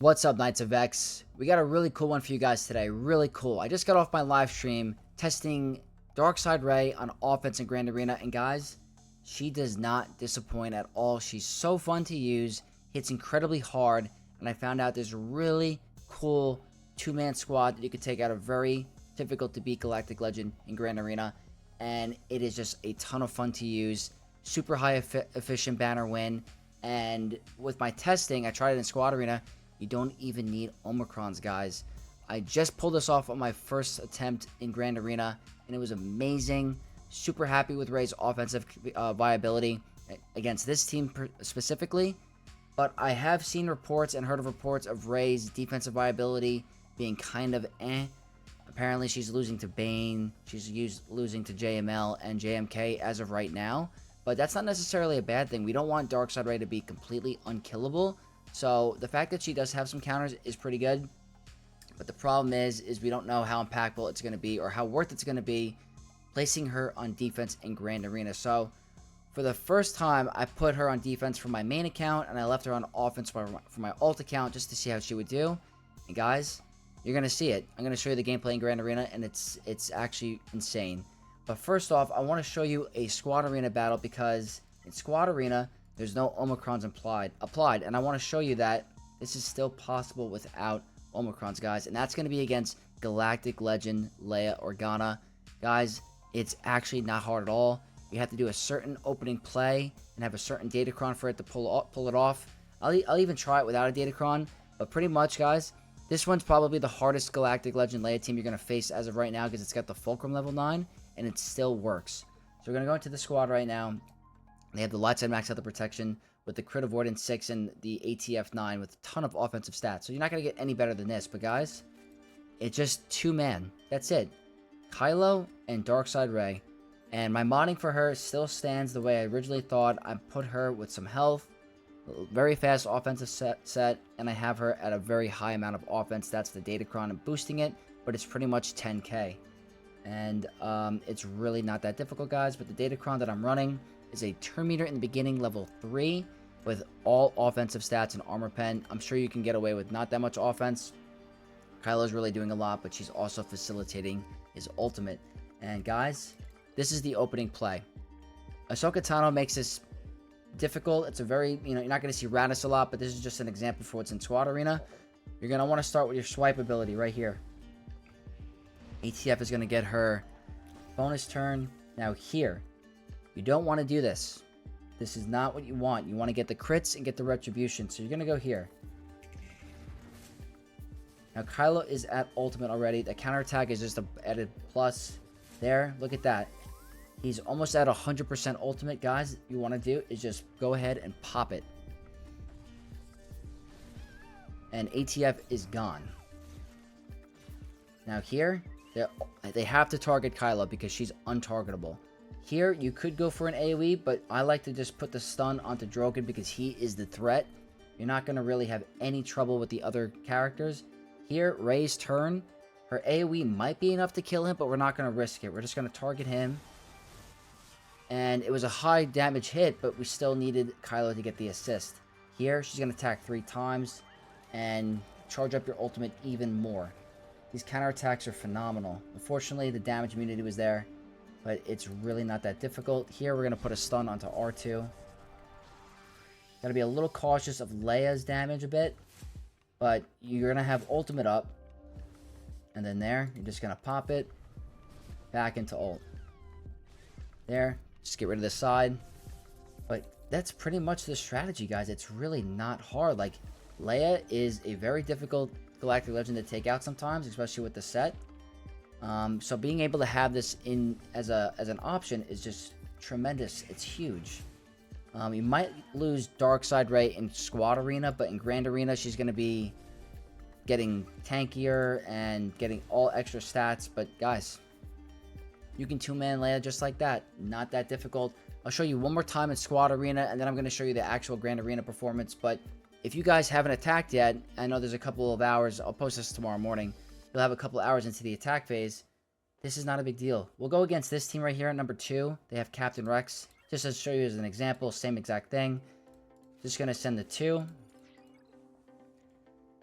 What's up, Knights of X? We got a really cool one for you guys today. Really cool. I just got off my live stream testing Darkside Ray on offense in Grand Arena, and guys, she does not disappoint at all. She's so fun to use, hits incredibly hard, and I found out there's a really cool two-man squad that you could take out a very difficult to beat Galactic Legend in Grand Arena, and it is just a ton of fun to use. Super high efficient banner win, and with my testing, I tried it in Squad Arena. You don't even need Omicrons, guys. I just pulled this off on my first attempt in Grand Arena, and it was amazing. Super happy with Ray's offensive viability against this team specifically. But I have seen reports and heard of reports of Ray's defensive viability being kind of eh. Apparently, she's losing to Bane. She's losing to JML and JMK as of right now. But that's not necessarily a bad thing. We don't want Darkside Ray to be completely unkillable. So the fact that she does have some counters is pretty good, but the problem is we don't know how impactful it's going to be or how worth it's going to be placing her on defense in Grand Arena. So for the first time, I put her on defense for my main account, and I left her on offense for my alt account just to see how she would do. And guys, you're going to see it. I'm going to show you the gameplay in Grand Arena, and it's actually insane. But first off, I want to show you a Squad Arena battle, because in Squad Arena, there's no Omicrons applied, and I want to show you that this is still possible without Omicrons, guys, and that's going to be against Galactic Legend Leia Organa. Guys, it's actually not hard at all. You have to do a certain opening play and have a certain datacron for it to pull it off. I'll even try it without a datacron, but pretty much, guys, this one's probably the hardest Galactic Legend Leia team you're going to face as of right now, because it's got the Fulcrum level 9, and it still works. So we're going to go into the squad right now. They have the light side max out the protection with the crit avoidance 6 and the ATF 9 with a ton of offensive stats. So you're not going to get any better than this. But guys, it's just two-man. That's it. Kylo and Darkside Ray. And my modding for her still stands the way I originally thought. I put her with some health, very fast offensive set, and I have her at a very high amount of offense. That's the datacron and boosting it, but it's pretty much 10k. And it's really not that difficult, guys. But the datacron that I'm running is a turn meter in the beginning, level 3, with all offensive stats and armor pen. I'm sure you can get away with not that much offense. Kylo's really doing a lot, but she's also facilitating his ultimate. And guys, this is the opening play. Ahsoka Tano makes this difficult. It's a very, you're not going to see Raddus a lot, but this is just an example for what's in Squad Arena. You're going to want to start with your swipe ability right here. ATF is going to get her bonus turn. Now here, you don't want to do this. This is not what you want. You want to get the crits and get the retribution. So you're going to go here. Now Kylo is at ultimate already. The counterattack is just an added plus there. Look at that. He's almost at 100% ultimate, guys. You want to do is just go ahead and pop it. And ATF is gone. Now here, they have to target Kylo because she's untargetable. Here, you could go for an AoE, but I like to just put the stun onto Drogan because he is the threat. You're not going to really have any trouble with the other characters. Here, Ray's turn. Her AoE might be enough to kill him, but we're not going to risk it. We're just going to target him. And it was a high damage hit, but we still needed Kylo to get the assist. Here, she's going to attack 3 times and charge up your ultimate even more. These counterattacks are phenomenal. Unfortunately, the damage immunity was there, but it's really not that difficult. Here, we're going to put a stun onto R2. Got to be a little cautious of Leia's damage a bit, but you're going to have ultimate up. And then there, you're just going to pop it back into ult. There, just get rid of the side. But that's pretty much the strategy, guys. It's really not hard. Like, Leia is a very difficult Galactic Legend to take out sometimes, especially with the set. So being able to have this in as an option is just tremendous. It's huge. You might lose Darkside Ray in Squad Arena, but in Grand Arena, she's going to be getting tankier and getting all extra stats. But guys, you can two-man Leia just like that. Not that difficult. I'll show you one more time in Squad Arena, and then I'm going to show you the actual Grand Arena performance. But if you guys haven't attacked yet, I know there's a couple of hours. I'll post this tomorrow morning. You'll have a couple of hours into the attack phase. This is not a big deal. We'll go against this team right here at number 2. They have Captain Rex. Just to show you as an example, same exact thing. Just going to send the 2.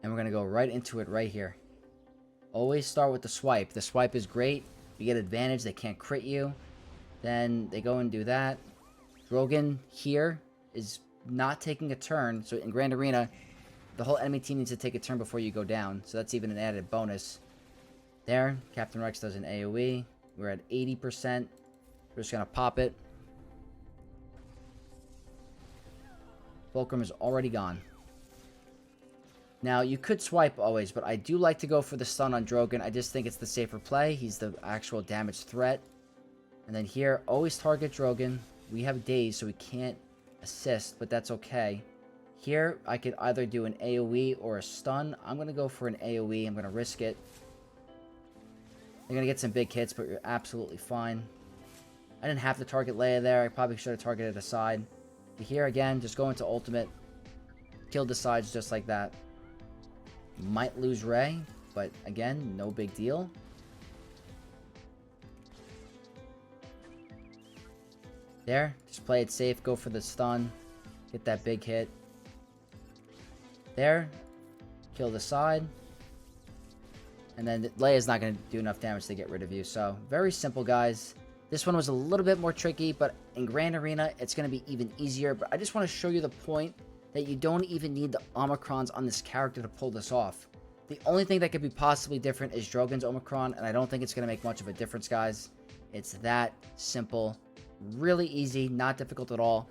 And we're going to go right into it right here. Always start with the swipe. The swipe is great. You get advantage. They can't crit you. Then they go and do that. Drogan here is not taking a turn. So in Grand Arena, the whole enemy team needs to take a turn before you go down. So that's even an added bonus. There, Captain Rex does an AoE. We're at 80%. We're just going to pop it. Fulcrum is already gone. Now, you could swipe always, but I do like to go for the stun on Drogan. I just think it's the safer play. He's the actual damage threat. And then here, always target Drogan. We have daze, so we can't assist, but that's okay. Here, I could either do an AoE or a stun. I'm going to go for an AoE. I'm going to risk it. You're going to get some big hits, but you're absolutely fine. I didn't have to target Leia there. I probably should have targeted a side. But here, again, just go into ultimate. Kill the sides just like that. Might lose Rey, but again, no big deal. There, just play it safe, go for the stun, get that big hit. There, kill the side. And then Leia's not going to do enough damage to get rid of you, so very simple, guys. This one was a little bit more tricky, but in Grand Arena, it's going to be even easier. But I just want to show you the point that you don't even need the Omicrons on this character to pull this off. The only thing that could be possibly different is Drogan's Omicron, and I don't think it's going to make much of a difference, guys. It's that simple. Really easy, not difficult at all.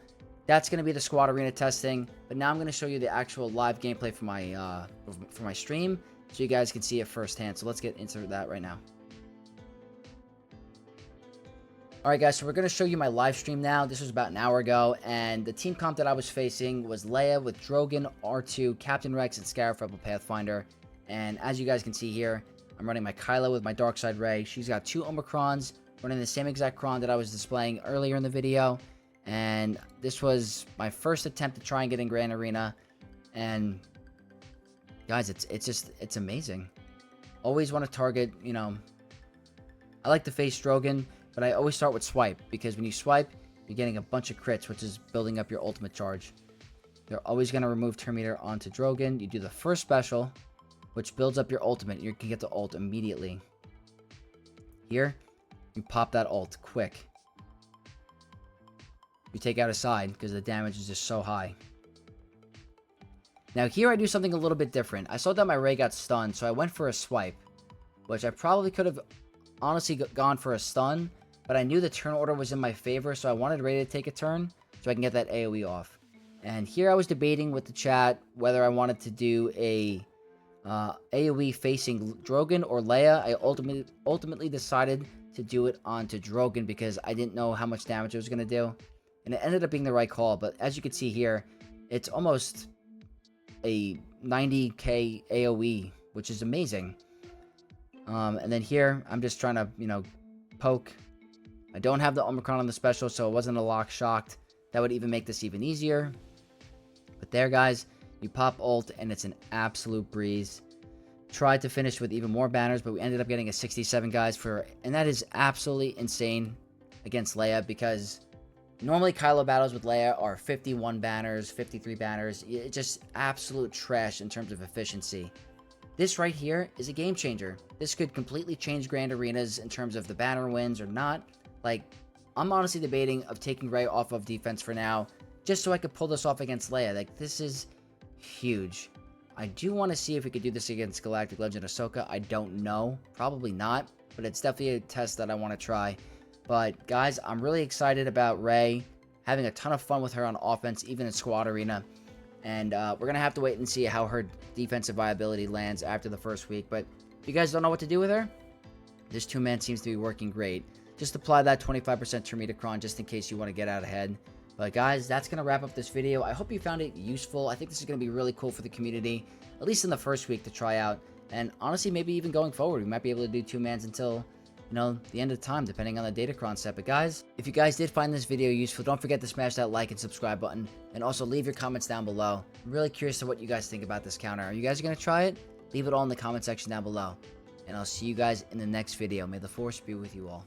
That's going to be the squad arena testing, but now I'm going to show you the actual live gameplay for my stream, so you guys can see it firsthand. So let's get into that right now. Alright guys, so we're going to show you my live stream now. This was about an hour ago, and the team comp that I was facing was Leia with Drogan, R2, Captain Rex, and Scarif Rebel Pathfinder. And as you guys can see here, I'm running my Kylo with my Darkside Rey. She's got 2 Omicrons, running the same exact cron that I was displaying earlier in the video. And this was my first attempt to try and get in Grand Arena. And guys, it's amazing. Always want to target, you know, I like to face Drogan, but I always start with swipe, because when you swipe, you're getting a bunch of crits, which is building up your ultimate charge. You're always going to remove Turn Meter onto Drogan. You do the first special, which builds up your ultimate. You can get the ult immediately. Here, you pop that ult quick. You take out a side, because the damage is just so high. Now here I do something a little bit different. I saw that my Rey got stunned, so I went for a swipe, which I probably could have honestly gone for a stun, but I knew the turn order was in my favor, so I wanted Rey to take a turn so I can get that AoE off. And here I was debating with the chat whether I wanted to do a AoE facing Drogan or Leia. I ultimately decided to do it onto Drogan because I didn't know how much damage it was going to do. And it ended up being the right call, but as you can see here, it's almost a 90k AoE, which is amazing. And then here, I'm just trying to, you know, poke. I don't have the Omicron on the special, so it wasn't a lock shocked. That would even make this even easier. But there, guys, you pop ult, and it's an absolute breeze. Tried to finish with even more banners, but we ended up getting a 67, guys, and that is absolutely insane against Leia, because normally Kylo battles with Leia are 51 banners, 53 banners. It's just absolute trash in terms of efficiency. This right here is a game changer. This could completely change Grand Arenas in terms of the banner wins or not. Like, I'm honestly debating of taking Rey off of defense for now, just so I could pull this off against Leia. Like, this is huge. I do want to see if we could do this against Galactic Legend Ahsoka. I don't know. Probably not, but it's definitely a test that I want to try. But, guys, I'm really excited about Rey. Having a ton of fun with her on offense, even in Squad Arena. And we're going to have to wait and see how her defensive viability lands after the first week. But if you guys don't know what to do with her, this 2-man seems to be working great. Just apply that 25% Termitacron just in case you want to get out ahead. But guys, that's going to wrap up this video. I hope you found it useful. I think this is going to be really cool for the community, at least in the first week to try out. And honestly, maybe even going forward, we might be able to do 2-mans until, you know, the end of time, depending on the Datacron set. But guys, if you guys did find this video useful, don't forget to smash that like and subscribe button, and also leave your comments down below. I'm really curious to what you guys think about this counter. Are you guys going to try it? Leave it all in the comment section down below. And I'll see you guys in the next video. May the Force be with you all.